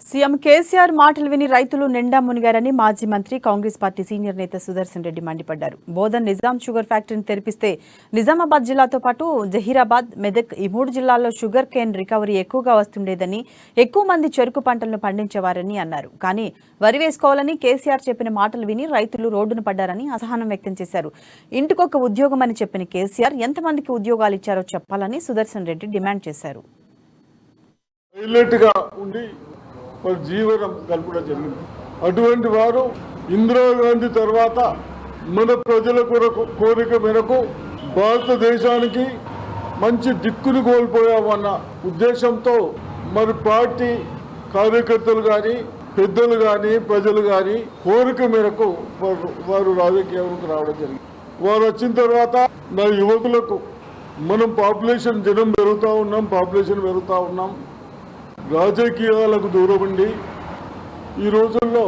CM KCR మాటలు విని రైతులు నిండా మునిగారని మాజీ మంత్రి కాంగ్రెస్ పార్టీ సీనియర్ నేత సుదర్శన్ రెడ్డి మండిపడ్డారు. బోధన్ నిజాం షుగర్ ఫ్యాక్టరీని తెరిపిస్తే నిజామాబాద్ జిల్లాతో పాటు జహీరాబాద్, మెదక్ ఈ 3 జిల్లాల్లో షుగర్ కేన్ రికవరీ ఎక్కువగా వస్తుండేదని, ఎక్కువ మంది చెరుకు పంటలను పండించేవారని అన్నారు. కానీ వరి వేసుకోవాలని కేసీఆర్ చెప్పిన మాటలు విని రైతులు రోడ్డున పడ్డారని అసహనం వ్యక్తం చేశారు. ఇంటికొక ఉద్యోగం అని చెప్పిన కేసీఆర్ ఎంతమందికి ఉద్యోగాలు ఇచ్చారో చెప్పాలని సుదర్శన్ రెడ్డి డిమాండ్ చేశారు. జీవనం గడపడం జరిగింది. అటువంటి వారు ఇందిరాగాంధీ తర్వాత మన ప్రజల కోరిక మేరకు భారతదేశానికి మంచి దిక్కును కోల్పోయామన్న ఉద్దేశంతో మరి పార్టీ కార్యకర్తలు కానీ, పెద్దలు కానీ, ప్రజలు కానీ కోరిక మేరకు వారు రాజకీయాలకు రావడం జరిగింది. వారు వచ్చిన తర్వాత నా యువకులకు మనం జనం పెరుగుతూ ఉన్నాం, రాజకీయాలకు దూరం ఉండి ఈ రోజుల్లో